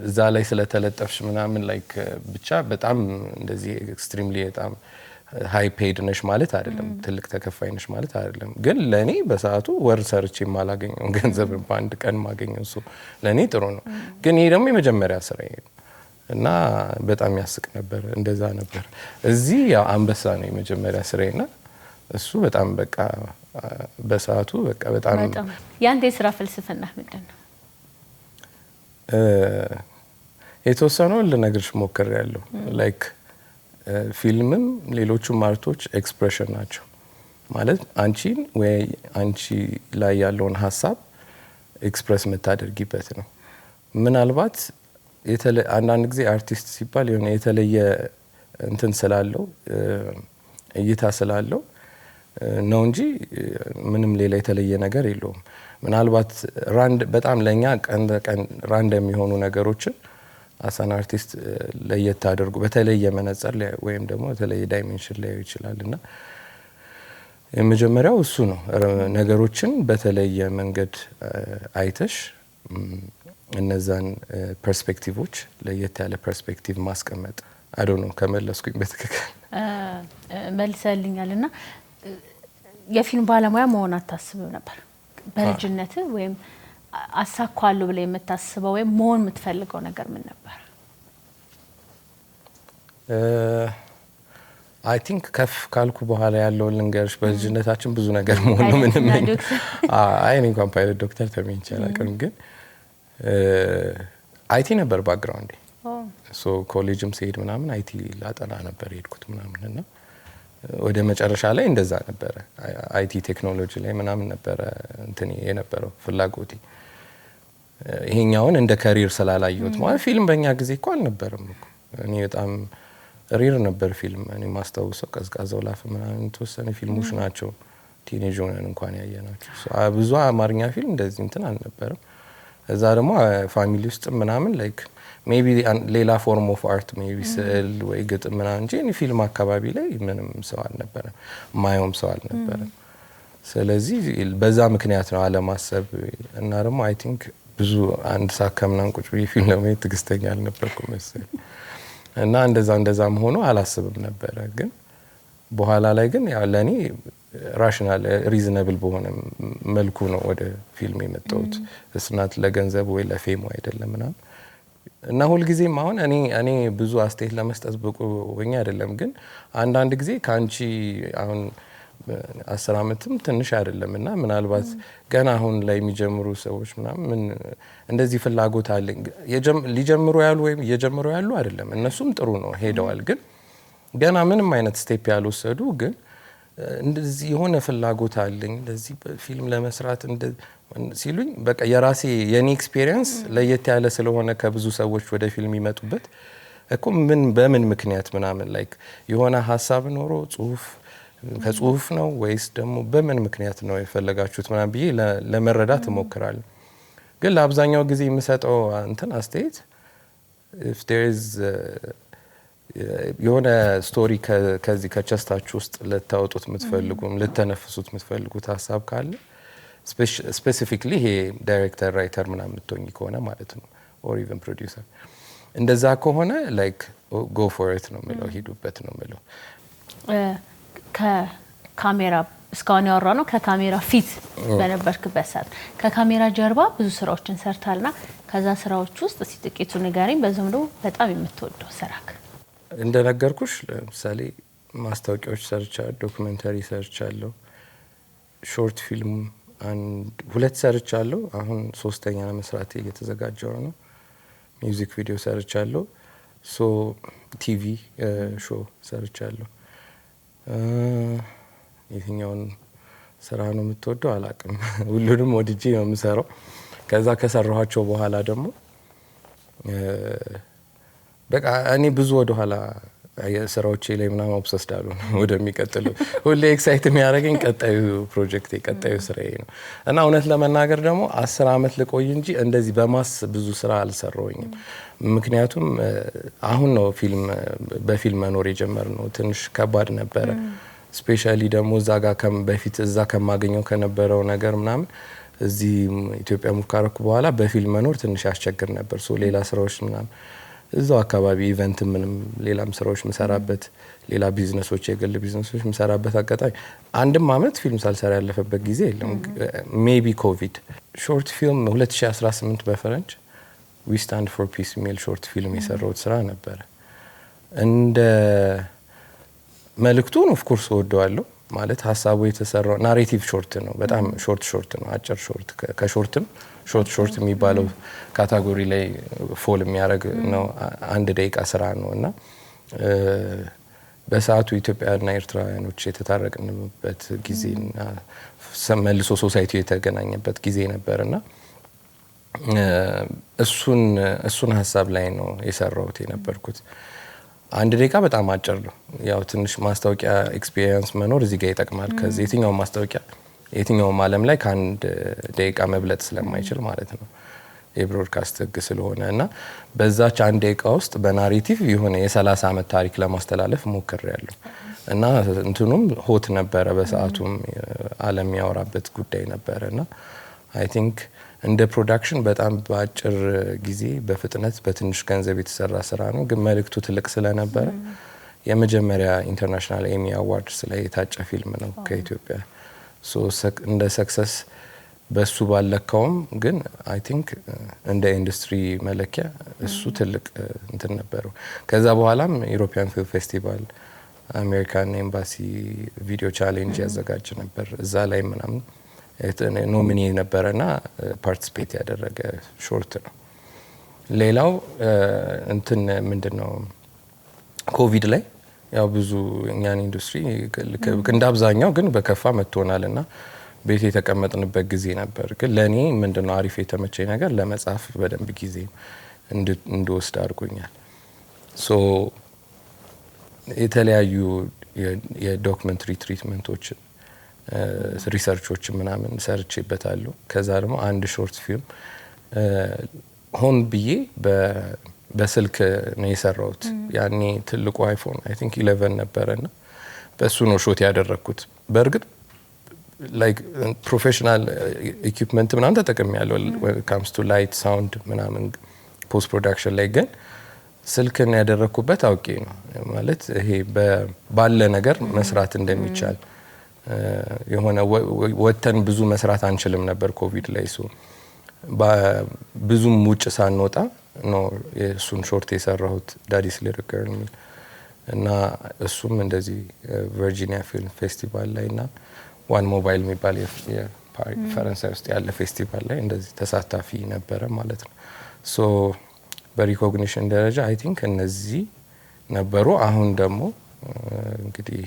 እዛ ላይ ስለተለጠፍሽ ምናምን ላይክ ብቻ በጣም እንደዚህ ኤክስትሪምሊ በጣም ሃይ ፔድ ነሽ ማለት አይደለም፣ ትልቅ ተከፋይ ነሽ ማለት አይደለም። ግን ለኔ በሰዓቱ ወር ሰርቼ የማላገኘው ገንዘብ በአንድ ቀን ማገኘው እሱ ለኔ ጥሩ ነው። ግን ይሄ ደግሞ የመጀመሪያ ስራዬ ነው እና በጣም ያስቅ ነበር። እንደዛ ነበር። እዚህ ያው አንበሳ ነው የመጀመሪያ ስራዬና እሱ በጣም በቃ በሰዓቱ በቃ በጣም ያንተ የስራ ፍልስፍና ምንድን ነው? የተወሰነው ልነግርሽ ሞክሬያለሁ። ላይክ ፊልምም ሌሎቹም አርቶች ኤክስፕሬሽን ናቸው ማለት አንቺን ወይ አንቺ ላይ ያለውን ሀሳብ ኤክስፕረስ የምታደርጊበት ነው። ምናልባት አንዳንድ ጊዜ አርቲስት ሲባል የሆነ የተለየ እንትን ስላለው እይታ ስላለው ነው እንጂ ምንም ሌላ የተለየ ነገር የለውም። ምናልባት በጣም ለኛ ቀን በቀን ራንደም የሚሆኑ ነገሮችን አሳን አርቲስት ለየት አድርጎ በተለየ መነጽር ላይ ወይም ደግሞ በተለየ ዳይሜንሽን ላይ ይችላል እና የመጀመሪያው እሱ ነው። ነገሮችን በተለየ መንገድ አይተሽ እነዛን ፐርስፔክቲቮች ለየት ያለ ፐርስፔክቲቭ ማስቀመጥ አይ ዶንት ኖ ከመለስኩኝ በትክክል መልሰልኛል። እና የፊልም ባለሙያ መሆን አታስብም ነበር በልጅነት ወይም አሳኳለሁ ብለ የምታስበው ወይም መሆን የምትፈልገው ነገር ምን ነበር? አይ ቲንክ ከፍ ካልኩ በኋላ ያለውን ልንገርሽ። በልጅነታችን ብዙ ነገር መሆን ነው ምንም አይ እኔ እንኳን ፓይለት ዶክተር ተመኝቼ አላውቅም። ግን አይቲ ነበር ባክግራውንዴ። ሶ ኮሌጅም ስሄድ ምናምን አይቲ ላጠና ነበር የሄድኩት ምናምን እና ወደ መጨረሻ ላይ እንደዛ ነበረ። አይቲ ቴክኖሎጂ ላይ ምናምን ነበረ እንትን የነበረው ፍላጎቴ። ይሄኛውን እንደ ካሪር ስላላየሁት ማለት ፊልም በእኛ ጊዜ እኮ አልነበረም እኮ። እኔ በጣም ሪር ነበር ፊልም። እኔ ማስታወሰው ቀዝቃዛው ላፍ ምናምን የተወሰነ ፊልሞች ናቸው ቲኔጅ ሆነን እንኳን ያየናቸው። ብዙ አማርኛ ፊልም እንደዚህ እንትን አልነበረም። እዛ ደግሞ ፋሚሊ ውስጥ ምናምን ላይክ ሜቢ ሌላ ፎርም ኦፍ አርት ሜቢ ስዕል ወይ ግጥም ምናምን እንጂ እኔ ፊልም አካባቢ ላይ ምንም ሰው አልነበረም፣ ማየውም ሰው አልነበረም። ስለዚህ በዛ ምክንያት ነው አለማሰብ እና ደግሞ አይ ቲንክ ብዙ አንድ ሰዓት ከምናምን ቁጭ ብዬ ፊልም ለማየት ትዕግስተኛ አልነበርኩም መሰለኝ እና እንደዛ ሆኖ አላስብም ነበረ። ግን በኋላ ላይ ግን ያው ለኔ ራሽናል ሪዝነብል በሆነ መልኩ ነው ወደ ፊልም የመጣሁት። እስናት ለገንዘብ ወይ ለፌም አይደለም ምናምን እና ሁልጊዜም አሁን እኔ ብዙ አስተያየት ለመስጠት ብቁ ሆኜ አይደለም። ግን አንዳንድ ጊዜ ካንቺ አሁን 10 አመትም ትንሽ አይደለም እና ምናልባት ገና አሁን ላይ የሚጀምሩ ሰዎች ምናምን እንደዚህ ፍላጎት አለኝ ሊጀምሩ ያሉ ወይም እየጀመሩ ያሉ አይደለም። እነሱም ጥሩ ነው ሄደዋል። ግን ገና ምንም አይነት ስቴፕ ያልወሰዱ ግን እንደዚህ የሆነ ፍላጎት አለኝ እንደዚህ ፊልም ለመስራት ሲሉኝ በቃ የኔ ኤክስፒሪየንስ ለየት ያለ ስለሆነ ከብዙ ሰዎች ወደ ፊልም ይመጡበት እኮ በምን ምክንያት ምናምን ላይክ የሆነ ሀሳብ ኖሮ ከጽሁፍ ነው ወይስ ደግሞ በምን ምክንያት ነው የፈለጋችሁት ምናምን ብዬ ለመረዳት እሞክራለሁ። ግን ለአብዛኛው ጊዜ የምሰጠው እንትን አስተያየት if there is የሆነ ስቶሪ ከዚህ ከቸስታችሁ ውስጥ ልታወጡት የምትፈልጉም ልተነፍሱት የምትፈልጉት ሀሳብ ካለ ስፔሲፊክሊ ይሄ ዳይሬክተር ራይተር ምናምን የምትሆኝ ከሆነ ማለት ነው ኦር ኢቨን ፕሮዲውሰር እንደዛ ከሆነ ላይክ ጎ ፎር ኢት ነው የምለው፣ ሂዱበት ነው የምለው። ከካሜራ እስካሁን ያወራ ነው ከካሜራ ፊት በነበርክበት ሰዓት ከካሜራ ጀርባ ብዙ ስራዎችን ሰርታልና ከዛ ስራዎች ውስጥ እስቲ ጥቂቱ ንገረኝ። በዛም ደግሞ በጣም የምትወደው ስራክ? እንደነገርኩሽ ለምሳሌ ማስታወቂያዎች ሰርቻለሁ፣ ዶክመንተሪ ሰርቻለሁ፣ ሾርት ፊልም 2 ሰርቻለሁ። አሁን 3ኛ ለመስራት እየተዘጋጀው ነው። ሚውዚክ ቪዲዮ ሰርቻለሁ። ሶ ቲቪ ሾው ሰርቻለሁ። የትኛውን ስራ ነው የምትወደው አላውቅም። ሁሉንም ወድጄ ነው የምሰራው። ከዛ ከሰራኋቸው በኋላ ደግሞ በቃ እኔ ብዙ ወደ ኋላ ስራዎቼ ላይ ምናምን ኦብሰስድ አልሆንም። ወደሚቀጥለው ሁሌ ኤክሳይት የሚያደርገኝ ቀጣዩ ፕሮጀክት ቀጣዩ ስራዬ ነው እና እውነት ለመናገር ደግሞ 10 አመት ልቆይ እንጂ እንደዚህ በማስ ብዙ ስራ አልሰራሁኝም። ምክንያቱም አሁን ነው በፊልም መኖር የጀመርነው። ትንሽ ከባድ ነበረ። ስፔሻሊ ደግሞ በፊት እዛ ከማገኘው ከነበረው ነገር ምናምን እዚህ ኢትዮጵያ ሙቭ ካረኩ በኋላ በፊልም መኖር ትንሽ ያስቸግር ነበር። ሌላ ስራዎች ምናምን እዛው አካባቢ ኢቨንት ምንም ሌላም ስራዎች ምሰራበት ሌላ ቢዝነሶች የግል ቢዝነሶች ምሰራበት አጋጣሚ አንድም አመት ፊልም ሳልሰራ ያለፈበት ጊዜ የለም። ሜቢ ኮቪድ ሾርት ፊልም 2018 በፈረንጅ ዊ ስታንድ ፎር ፒስ የሚል ሾርት ፊልም የሰራሁት ስራ ነበረ። እንደ መልእክቱን ኦፍ ኮርስ ወደዋለሁ። ማለት ሀሳቡ የተሰራው ናሬቲቭ ሾርት ነው። በጣም ሾርት ነው። አጭር ሾርት ከሾርትም ሾርት የሚባለው ካታጎሪ ላይ ፎል የሚያደርግ ነው። 1 ደቂቃ ስራ ነው እና በሰዓቱ ኢትዮጵያና ኤርትራውያኖች የተታረቅንበት ጊዜና መልሶ ሶሳይቲው የተገናኘበት ጊዜ ነበርና እሱን ሀሳብ ላይ ነው የሰራሁት የነበርኩት። 1 ደቂቃ በጣም አጭር ነው። ያው ትንሽ ማስታወቂያ ኤክስፒሪየንስ መኖር እዚህ ጋር ይጠቅማል። ከዚህ የትኛው ማስታወቂያ የትኛውም ዓለም ላይ ከ1 ደቂቃ መብለጥ ስለማይችል ማለት ነው የብሮድካስት ህግ ስለሆነ እና በዛች 1 ደቂቃ ውስጥ በናሬቲቭ የሆነ የ30 አመት ታሪክ ለማስተላለፍ ሞክሬያለሁ እና እንትኑም ሆት ነበረ። በሰዓቱም ዓለም ያወራበት ጉዳይ ነበረና አይ ቲንክ እንደ ፕሮዳክሽን በጣም በአጭር ጊዜ በፍጥነት በትንሽ ገንዘብ የተሰራ ስራ ነው። ግን መልእክቱ ትልቅ ስለነበረ የመጀመሪያ ኢንተርናሽናል ኤሚ አዋርድስ ላይ የታጨ ፊልም ነው ከኢትዮጵያ። እንደ ሰክሰስ በሱ ባለካውም ግን አይ ቲንክ እንደ ኢንዱስትሪ መለኪያ እሱ ትልቅ እንትን ነበረው። ከዛ በኋላም ዩሮፒያን ፊልም ፌስቲቫል አሜሪካን ኤምባሲ ቪዲዮ ቻሌንጅ ያዘጋጅ ነበር። እዛ ላይ ምናምን ኖሚኒ ነበረና ፓርቲሲፔት ያደረገ ሾርት ነው። ሌላው እንትን ምንድነው ኮቪድ ላይ ያው ብዙ እኛን ኢንዱስትሪ እንደ አብዛኛው ግን በከፋ መጥቶናልና ቤት የተቀመጥንበት ጊዜ ነበር። ግን ለኔ ምንድነው አሪፍ የተመቸኝ ነገር ለመጻፍ በደንብ ጊዜ እንድወስድ አድርጎኛል። የተለያዩ የዶክመንተሪ ትሪትመንቶች ሪሰርቾች ምናምን ሰርቼበታለሁ። ከዛ ደግሞ 1 ሾርት ፊልም ሆን ብዬ በስልክ ነው የሰራሁት። ያኔ ትልቁ አይፎን አይ ቲንክ 11 ነበርና በሱ ነው ሾት ያደረኩት። በእርግጥ ላይክ ፕሮፌሽናል ኢኩዊፕመንት ምናምን ተጠቅሜያለሁ ካምስ ቱ ላይት ሳውንድ ምናምን ፖስት ፕሮዳክሽን ላይ ግን ስልክን ያደረኩበት አውቄ ነው። ማለት ይሄ ባለ ነገር መስራት እንደሚቻል የሆነ ወተን ብዙ መስራት አንችልም ነበር ኮቪድ ላይ ብዙም ውጭ ሳንወጣ ነው የሱን ሾርት የሰራሁት ዳዲስ ሊትል ገርል እና እሱም እንደዚህ ቨርጂኒያ ፊልም ፌስቲቫል ላይና ዋን ሞባይል የሚባል ፈረንሳይ ውስጥ ያለ ፌስቲቫል ላይ እንደዚህ ተሳታፊ ነበረ ማለት ነው። በሪኮግኒሽን ደረጃ አይ ቲንክ እነዚህ ነበሩ። አሁን ደግሞ እንግዲህ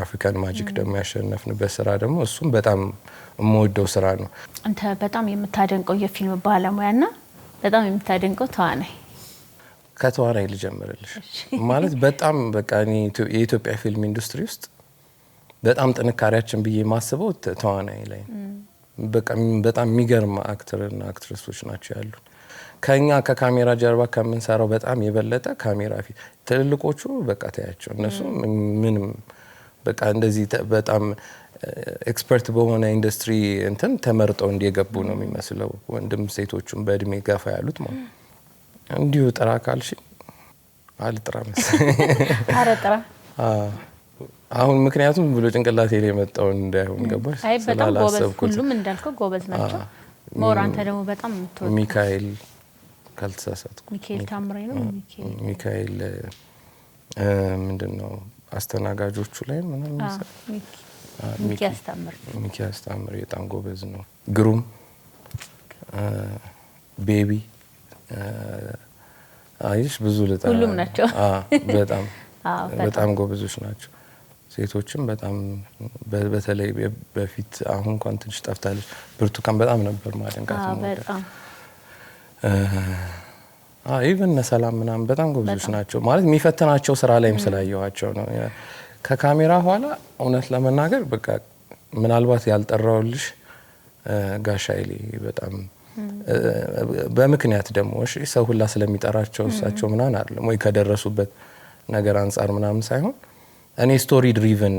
አፍሪካን ማጂክ ደግሞ ያሸነፍንበት ስራ ደግሞ እሱም በጣም የምወደው ስራ ነው። አንተ በጣም የምታደንቀው የፊልም ባለሙያና በጣም የምታደንቀው ተዋናይ? ከተዋናይ ልጀምርልሽ። ማለት በጣም በቃ እኔ የኢትዮጵያ ፊልም ኢንዱስትሪ ውስጥ በጣም ጥንካሬያችን ብዬ ማስበው ተዋናይ ላይ በቃ በጣም የሚገርም አክተርና አክትረሶች ናቸው ያሉት። ከኛ ከካሜራ ጀርባ ከምንሰራው በጣም የበለጠ ካሜራ ፊት ትልልቆቹ በቃ ታያቸው እነሱ ምንም በቃ እንደዚህ በጣም ኤክስፐርት በሆነ ኢንዱስትሪ እንትን ተመርጠው እንዲገቡ ነው የሚመስለው። ወንድም ሴቶቹም በእድሜ ገፋ ያሉት ማለት እንዲሁ ጥራ ካልሽ አልጥራ መሰለኝ። ኧረ ጥራ አሁን ምክንያቱም ብሎ ጭንቅላቴ ላይ የመጣው እንዳይሆን ገባሽ። አይ በጣም ጎበዝ፣ ሁሉም እንዳልከው ጎበዝ ናቸው። ሞር አንተ ደግሞ በጣም የምትወደው ሚካኤል ካልተሳሳትኩ ሚካኤል ታምሬ ነው። ሚካኤል ምንድነው አስተናጋጆቹ ላይ ምንም ሚኪያስ ታምሬ በጣም ጎበዝ ነው። ግሩም ቤቢ አይሽ ብዙ ልጠራ ሁሉም ናቸው። በጣም በጣም ጎበዞች ናቸው። ሴቶችም በጣም በተለይ በፊት አሁን እንኳን ትንሽ ጠፍታለች። ብርቱካን በጣም ነበር ማደንቃት ነው። በጣም ኢቭን ሰላም ምናምን በጣም ጎበዞች ናቸው። ማለት የሚፈትናቸው ስራ ላይም ስላየኋቸው ነው። ከካሜራ ኋላ እውነት ለመናገር በቃ ምናልባት ያልጠራውልሽ ጋሻይሌ በጣም በምክንያት ደግሞ እሺ ሰው ሁላ ስለሚጠራቸው እሳቸው ምናምን አይደለም ወይ ከደረሱበት ነገር አንፃር ምናምን ሳይሆን እኔ ስቶሪ ድሪቨን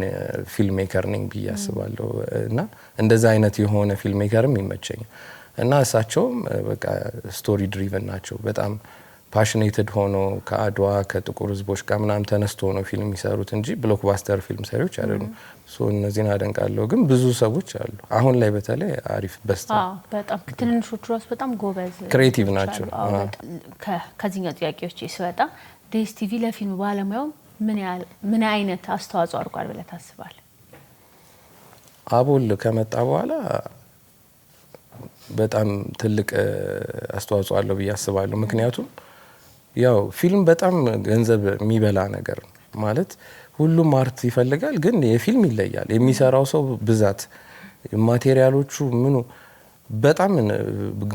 ፊልም ሜከር ነኝ ብዬ አስባለሁ እና እንደዛ አይነት የሆነ ፊልም ሜከርም ይመቸኛል እና እሳቸውም በቃ ስቶሪ ድሪቨን ናቸው። በጣም ፓሽኔትድ ሆኖ ከአድዋ ከጥቁር ህዝቦች ጋር ምናምን ተነስቶ ነው ፊልም የሚሰሩት እንጂ ብሎክባስተር ፊልም ሰሪዎች አይደሉም። እነዚህን አደንቃለሁ። ግን ብዙ ሰዎች አሉ አሁን ላይ በተለይ አሪፍ በስታ በጣም ትንንሾቹ ራሱ በጣም ጎበዝ ክሬቲቭ ናቸው። ከዚህኛው ጥያቄዎች ሲወጣ ዲኤስቲቪ ለፊልም ባለሙያው ምን አይነት አስተዋጽኦ አድርጓል ብለህ ታስባለህ? አቦል ከመጣ በኋላ በጣም ትልቅ አስተዋጽኦ አለው ብዬ አስባለሁ። ምክንያቱም ያው ፊልም በጣም ገንዘብ የሚበላ ነገር ማለት ሁሉም አርት ይፈልጋል፣ ግን የፊልም ይለያል። የሚሰራው ሰው ብዛት፣ ማቴሪያሎቹ ምኑ በጣም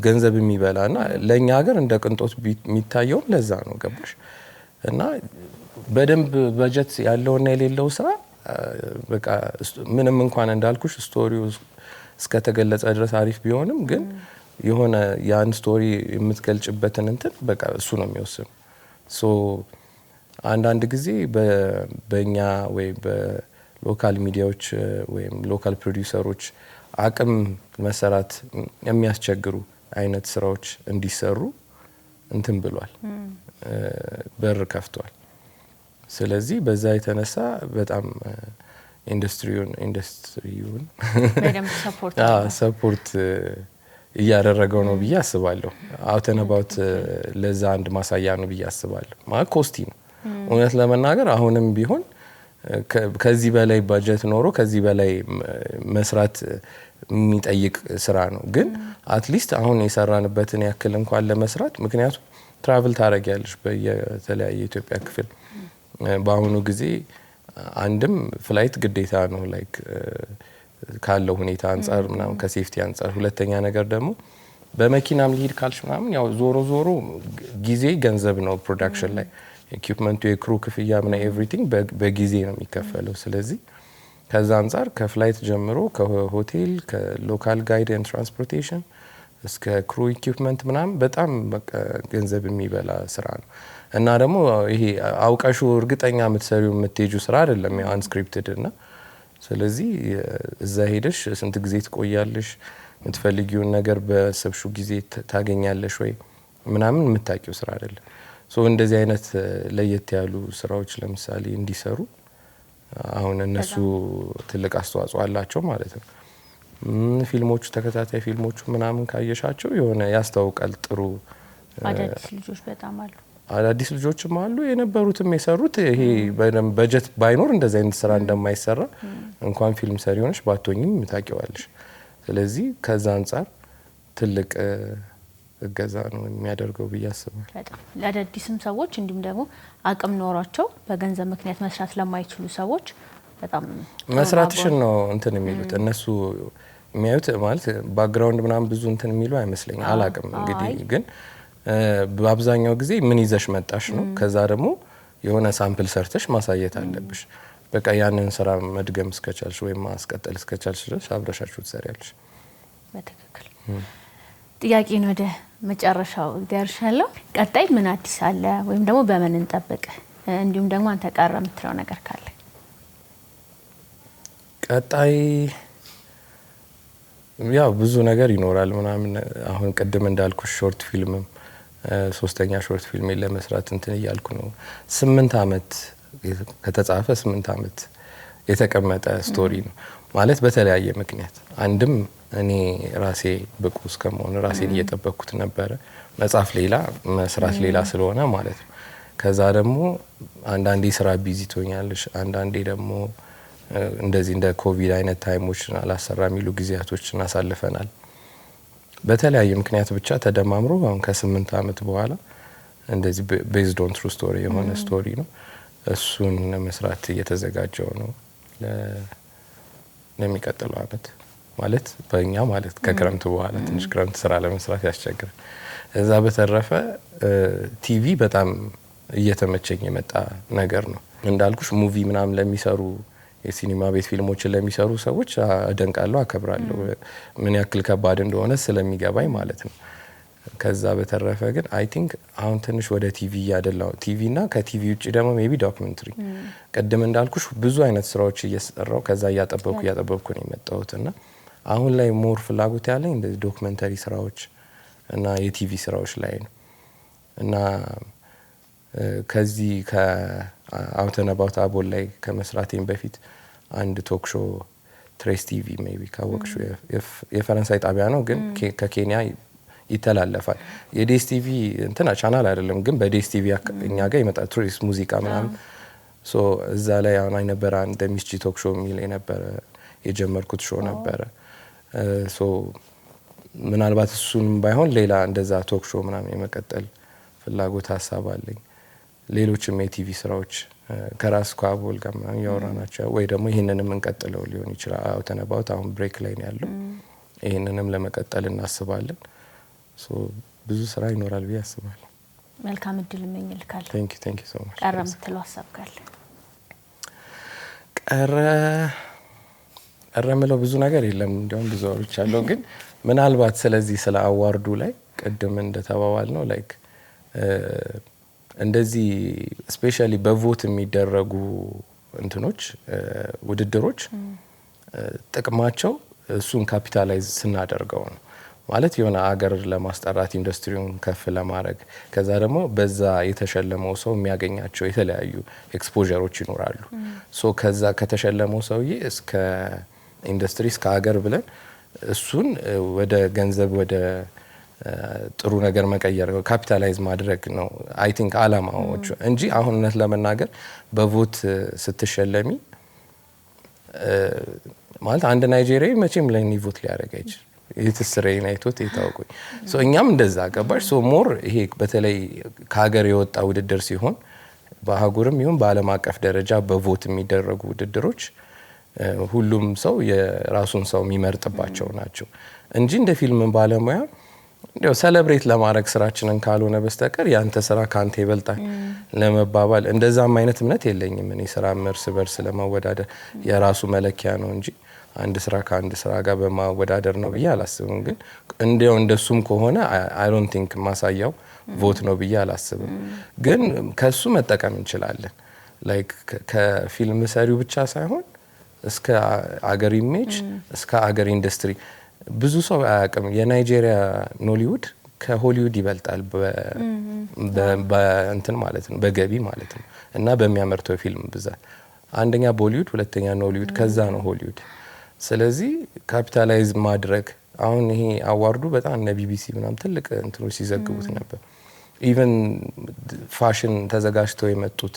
ገንዘብ የሚበላና ለኛ ሀገር እንደ ቅንጦት የሚታየው ለዛ ነው ገባሽ? እና በደንብ በጀት ያለውና የሌለው ስራ በቃ ምንም እንኳን እንዳልኩሽ ስቶሪው እስከተገለጸ ድረስ አሪፍ ቢሆንም ግን የሆነ ያን ስቶሪ የምትገልጭበትን እንትን በቃ እሱ ነው የሚወስነው። ሶ አንዳንድ ጊዜ በእኛ ወይ በሎካል ሚዲያዎች ወይም ሎካል ፕሮዲውሰሮች አቅም መሰራት የሚያስቸግሩ አይነት ስራዎች እንዲሰሩ እንትን ብሏል፣ በር ከፍቷል። ስለዚህ በዛ የተነሳ በጣም ኢንዱስትሪውን በደንብ ሰፖርት እያደረገው ነው ብዬ አስባለሁ። አውተነባውት ለዛ አንድ ማሳያ ነው ብዬ አስባለሁ። ማለት ኮስቲ ነው እውነት ለመናገር አሁንም ቢሆን ከዚህ በላይ ባጀት ኖሮ ከዚህ በላይ መስራት የሚጠይቅ ስራ ነው። ግን አትሊስት አሁን የሰራንበትን ያክል እንኳን ለመስራት ምክንያቱም ትራቭል ታደርጊያለሽ በየተለያየ የኢትዮጵያ ክፍል። በአሁኑ ጊዜ አንድም ፍላይት ግዴታ ነው ላይክ ካለው ሁኔታ አንፃር ምናምን ከሴፍቲ አንፃር፣ ሁለተኛ ነገር ደግሞ በመኪናም ሊሄድ ካልሽ ምናምን ያው ዞሮ ጊዜ ገንዘብ ነው። ፕሮዳክሽን ላይ ኢኩዊፕመንቱ የክሩ ክፍያ ምና ኤቭሪቲንግ በጊዜ ነው የሚከፈለው። ስለዚህ ከዛ አንፃር ከፍላይት ጀምሮ ከሆቴል ከሎካል ጋይድ ኤንድ ትራንስፖርቴሽን እስከ ክሩ ኢኩዊፕመንት ምናምን በጣም በቃ ገንዘብ የሚበላ ስራ ነው እና ደግሞ ይሄ አውቀሹ እርግጠኛ የምትሰሪው የምትሄጁ ስራ አይደለም ያው አንስክሪፕትድ እና ስለዚህ እዛ ሄደሽ ስንት ጊዜ ትቆያለሽ፣ የምትፈልጊውን ነገር በሰብሹ ጊዜ ታገኛለሽ ወይ ምናምን የምታውቂው ስራ አይደለም። ሶ እንደዚህ አይነት ለየት ያሉ ስራዎች ለምሳሌ እንዲሰሩ አሁን እነሱ ትልቅ አስተዋጽኦ አላቸው ማለት ነው። ፊልሞቹ ተከታታይ ፊልሞቹ ምናምን ካየሻቸው የሆነ ያስታውቃል። ጥሩ አዳዲስ ልጆች በጣም አሉ። አዳዲስ ልጆችም አሉ የነበሩትም የሰሩት። ይሄ በጀት ባይኖር እንደዚህ አይነት ስራ እንደማይሰራ እንኳን ፊልም ሰሪ ሆነሽ ባትሆኝም ታውቂዋለሽ። ስለዚህ ከዛ አንፃር ትልቅ እገዛ ነው የሚያደርገው ብዬ አስባለሁ። በጣም ለአዳዲስም ሰዎች እንዲሁም ደግሞ አቅም ኖሯቸው በገንዘብ ምክንያት መስራት ለማይችሉ ሰዎች በጣም መስራትሽን ነው እንትን የሚሉት እነሱ የሚያዩት ማለት ባክግራውንድ ምናምን ብዙ እንትን የሚሉ አይመስለኝም። አላቅም እንግዲህ ግን በአብዛኛው ጊዜ ምን ይዘሽ መጣሽ ነው። ከዛ ደግሞ የሆነ ሳምፕል ሰርተሽ ማሳየት አለብሽ። በቃ ያንን ስራ መድገም እስከቻልሽ ወይም ማስቀጠል እስከቻልሽ ድረስ አብረሻችሁ ትሰሪያለሽ። በትክክል ጥያቄን ወደ መጨረሻው ደርሻለሁ። ቀጣይ ምን አዲስ አለ ወይም ደግሞ በምን እንጠብቅ? እንዲሁም ደግሞ አንተ ቀረ የምትለው ነገር ካለ? ቀጣይ ያው ብዙ ነገር ይኖራል ምናምን። አሁን ቅድም እንዳልኩሽ ሾርት ፊልምም ሶስተኛ ሾርት ፊልም ለመስራት እንትን እያልኩ ነው። 8 አመት ከተጻፈ 8 አመት የተቀመጠ ስቶሪ ነው ማለት በተለያየ ምክንያት አንድም እኔ ራሴ ብቁ እስከመሆን ራሴን እየጠበቅኩት ነበረ። መጻፍ ሌላ መስራት ሌላ ስለሆነ ማለት ነው። ከዛ ደግሞ አንዳንዴ ስራ ቢዚ ትሆኛለሽ፣ አንዳንዴ ደግሞ እንደዚህ እንደ ኮቪድ አይነት ታይሞች አላሰራ የሚሉ ጊዜያቶችን አሳልፈናል። በተለያየ ምክንያት ብቻ ተደማምሮ አሁን ከ8 አመት በኋላ እንደዚህ ቤዝድ ኦን ትሩ ስቶሪ የሆነ ስቶሪ ነው። እሱን መስራት እየተዘጋጀው ነው ለሚቀጥለው አመት ማለት በእኛ ማለት ከክረምት በኋላ ትንሽ ክረምት ስራ ለመስራት ያስቸግራል። እዛ በተረፈ ቲቪ በጣም እየተመቸኝ የመጣ ነገር ነው። እንዳልኩሽ ሙቪ ምናምን ለሚሰሩ የሲኒማ ቤት ፊልሞችን ለሚሰሩ ሰዎች አደንቃለሁ፣ አከብራለሁ ምን ያክል ከባድ እንደሆነ ስለሚገባኝ ማለት ነው። ከዛ በተረፈ ግን አይ ቲንክ አሁን ትንሽ ወደ ቲቪ ያደላው ቲቪና ከቲቪ ውጪ ደግሞ ሜቢ ዶክመንተሪ ቀደም እንዳልኩሽ ብዙ አይነት ስራዎች እየሰራው ከዛ እያጠበብኩ ነው የመጣሁትና አሁን ላይ ሞር ፍላጎት ያለኝ እንደዚህ ዶክመንተሪ ስራዎች እና የቲቪ ስራዎች ላይ ነው እና ከዚህ ከአውተን አባውት አቦል ላይ ከመስራቴም በፊት አንድ ቶክ ሾው ትሬስ ቲቪ ሜቢ ካወቅሹ የፈረንሳይ ጣቢያ ነው ግን ከኬንያ ይተላለፋል። የዴስ ቲቪ እንትና ቻናል አይደለም ግን በዴስ ቲቪ እኛ ጋር ይመጣል ትሬስ ሙዚቃ ምናምን ሶ እዛ ላይ አሁን አይነበረ አንድ ሚስጂ ቶክ ሾው የሚል የነበረ የጀመርኩት ሾው ነበረ። ሶ ምናልባት እሱንም ባይሆን ሌላ እንደዛ ቶክ ሾው ምናምን የመቀጠል ፍላጎት ሀሳብ አለኝ። ሌሎችም የቲቪ ስራዎች ከራስ ኳቦል ጋር ምናምን ያወራናቸው ወይ ደግሞ ይሄንንም እንቀጥለው ሊሆን ይችላል። አውተን አባውት አሁን ብሬክ ላይ ነው ያለው። ይሄንንም ለመቀጠል እናስባለን። ሶ ብዙ ስራ ይኖራል ብዬ አስባለሁ። መልካም እድል እመኝልካለሁ። ቴንክ ዩ ሶ ማች። ቀረ የምትለው ሀሳብ ካለ? ቀረ የምለው ብዙ ነገር የለም። እንዲያውም ብዙ አውርቻለሁ ግን ምናልባት ስለዚህ ስለ አዋርዱ ላይ ቅድም እንደተባባል ነው ላይክ እንደዚህ ስፔሻሊ በቮት የሚደረጉ እንትኖች ውድድሮች ጥቅማቸው እሱን ካፒታላይዝ ስናደርገው ነው ማለት የሆነ አገር ለማስጠራት ኢንዱስትሪውን ከፍ ለማድረግ ከዛ ደግሞ በዛ የተሸለመው ሰው የሚያገኛቸው የተለያዩ ኤክስፖዠሮች ይኖራሉ። ሶ ከዛ ከተሸለመው ሰውዬ እስከ ኢንዱስትሪ እስከ አገር ብለን እሱን ወደ ገንዘብ ወደ ጥሩ ነገር መቀየር ካፒታላይዝ ማድረግ ነው አይ ቲንክ አላማዎቹ እንጂ አሁን እውነት ለመናገር በቮት ስትሸለሚ ማለት አንድ ናይጄሪያዊ መቼም ለኔ ቮት ሊያደርግ አይችል የተስረይ ናይቶት የታወቁኝ ሶ እኛም እንደዛ ገባሽ ሶ ሞር ይሄ በተለይ ከሀገር የወጣ ውድድር ሲሆን በአህጉርም ይሁን በዓለም አቀፍ ደረጃ በቮት የሚደረጉ ውድድሮች ሁሉም ሰው የራሱን ሰው የሚመርጥባቸው ናቸው እንጂ እንደ ፊልም ባለሙያ እንደው ሴሌብሬት ለማድረግ ስራችንን ካልሆነ በስተቀር ያንተ ስራ ካንተ ይበልጣል ለመባባል እንደዛም አይነት እምነት የለኝም። እኔ ስራ እርስ በርስ ለማወዳደር የራሱ መለኪያ ነው እንጂ አንድ ስራ ከአንድ ስራ ጋር በማወዳደር ነው ብዬ አላስብም። ግን እንደሱም ከሆነ አይ ዶንት ቲንክ ማሳያው ቮት ነው ብዬ አላስብም። ግን ከሱ መጠቀም እንችላለን ላይክ ከፊልም ሰሪው ብቻ ሳይሆን እስከ አገር ኢሜጅ እስከ አገር ኢንዱስትሪ ብዙ ሰው አያውቅም። የናይጄሪያ ኖሊውድ ከሆሊውድ ይበልጣል በእንትን ማለት ነው በገቢ ማለት ነው እና በሚያመርተው ፊልም ብዛት አንደኛ ቦሊውድ ሁለተኛ ኖሊውድ ከዛ ነው ሆሊውድ። ስለዚህ ካፒታላይዝ ማድረግ አሁን ይሄ አዋርዱ በጣም እነ ቢቢሲ ምናምን ትልቅ እንትኖች ሲዘግቡት ነበር። ኢቨን ፋሽን ተዘጋጅተው የመጡት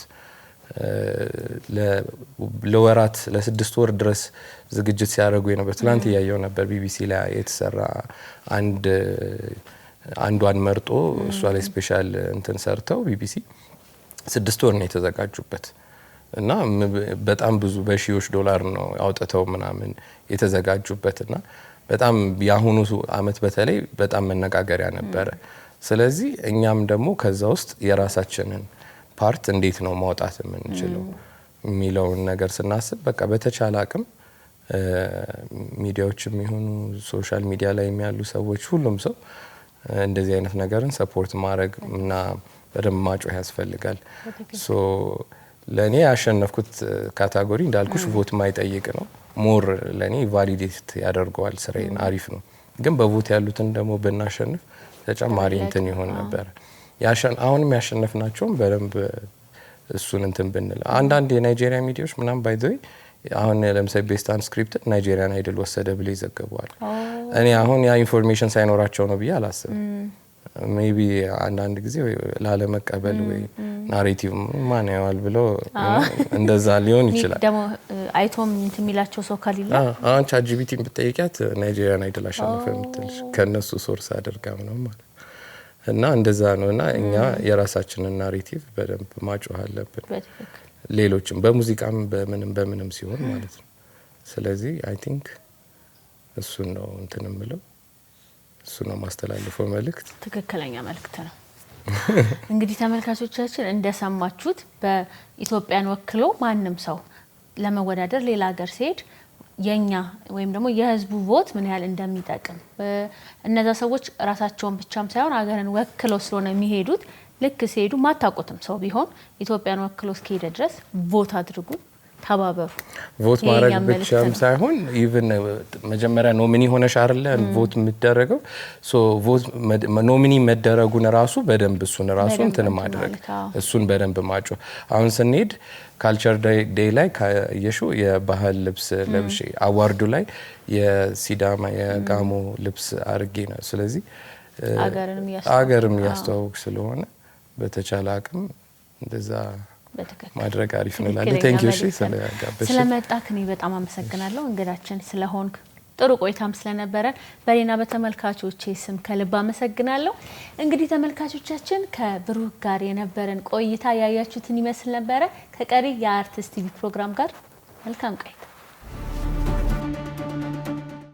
ለወራት ለ6 ወር ድረስ ዝግጅት ሲያደርጉ ነበር። ትላንት ያየው ነበር ቢቢሲ ላይ የተሰራ አንዷን መርጦ እሷ ላይ ስፔሻል እንትን ሰርተው ቢቢሲ 6 ወር ነው የተዘጋጁበት እና በጣም ብዙ በሺዎች ዶላር ነው አውጥተው ምናምን የተዘጋጁበትና በጣም ያሁኑ አመት በተለይ በጣም መነጋገሪያ ነበረ። ስለዚህ እኛም ደግሞ ከዛ ውስጥ የራሳችንን ፓርት እንዴት ነው ማውጣት የምንችለው የሚለውን ነገር ስናስብ በቃ በተቻለ አቅም ሚዲያዎችም ይሁኑ ሶሻል ሚዲያ ላይ ያሉ ሰዎች ሁሉም ሰው እንደዚህ አይነት ነገርን ሰፖርት ማድረግ እና በደንብ ማጮህ ያስፈልጋል። ሶ ለኔ ያሸነፍኩት ካታጎሪ እንዳልኩሽ ቮት ማይጠይቅ ነው። ሞር ለኔ ቫሊዴት ያደርገዋል ስራዬን አሪፍ ነው። ግን በቮት ያሉትን ደግሞ ብናሸንፍ ተጨማሪ እንትን ይሆን ነበር። አሁንም ያሸነፍናቸውም በደንብ እሱን እንትን ብንል አንዳንድ የናይጄሪያ ሚዲያዎች ምናምን ባይ ዘ ወይ አሁን ለምሳሌ ቤስት አንስክሪፕትድ ናይጄሪያን አይድል ወሰደ ብለው ይዘገባሉ። እኔ አሁን ያ ኢንፎርሜሽን ሳይኖራቸው ነው ብዬ አላስብም። ሜቢ አንዳንድ ጊዜ ላለመቀበል ወይ ናሬቲቭ ማን ያዋል ብሎ እንደዛ ሊሆን ይችላል። ደግሞ አይቶም እንትን የሚላቸው ሰው ካሊላ አሁን ቻትጂፒቲን ብትጠይቂያት ናይጄሪያን አይድል አሸነፈ የምትልሽ ከነሱ ሶርስ አድርጋ ነው ማለት እና እንደዛ ነውና እኛ የራሳችንን ናሬቲቭ በደንብ ማጮህ አለብን። ሌሎችም በሙዚቃም በምንም ሲሆን ማለት ነው። ስለዚህ አይ ቲንክ እሱን ነው እንትን የምለው፣ እሱ ነው ማስተላልፈው መልእክት። ትክክለኛ መልእክት ነው። እንግዲህ ተመልካቾቻችን እንደሰማችሁት በኢትዮጵያን ወክሎ ማንም ሰው ለመወዳደር ሌላ ሀገር ሲሄድ የኛ ወይም ደግሞ የህዝቡ ቮት ምን ያህል እንደሚጠቅም እነዛ ሰዎች ራሳቸውን ብቻም ሳይሆን ሀገርን ወክለው ስለሆነ የሚሄዱት ልክ ሲሄዱ ማታውቁትም ሰው ቢሆን ኢትዮጵያን ወክሎ እስከሄደ ድረስ ቮት አድርጉ፣ ተባበሩ። ቮት ማድረግ ብቻም ሳይሆን ኢቭን መጀመሪያ ኖሚኒ ሆነሽ አይደለ ቮት የሚደረገው ሶ ቮት ኖሚኒ መደረጉን ራሱ በደንብ እሱን ራሱ እንትን ማድረግ እሱን በደንብ ማጮ። አሁን ስንሄድ ካልቸር ዴይ ላይ ካየሹ የባህል ልብስ ለብሼ አዋርዱ ላይ የሲዳማ የጋሞ ልብስ አርጌ ነው። ስለዚህ አገርም ያስተዋውቅ ስለሆነ በተቻለ አቅም እንደዛ ማድረግ አሪፍ ነው ላለ ቴንክ ዩ ስለመጣክ እኔ በጣም አመሰግናለሁ። እንግዳችን ስለሆንክ ጥሩ ቆይታም ስለነበረ በሌና በተመልካቾቼ ስም ከልብ አመሰግናለሁ። እንግዲህ ተመልካቾቻችን ከብሩክ ጋር የነበረን ቆይታ ያያችሁትን ይመስል ነበረ። ከቀሪ የአርቲስት ቲቪ ፕሮግራም ጋር መልካም ቆይታ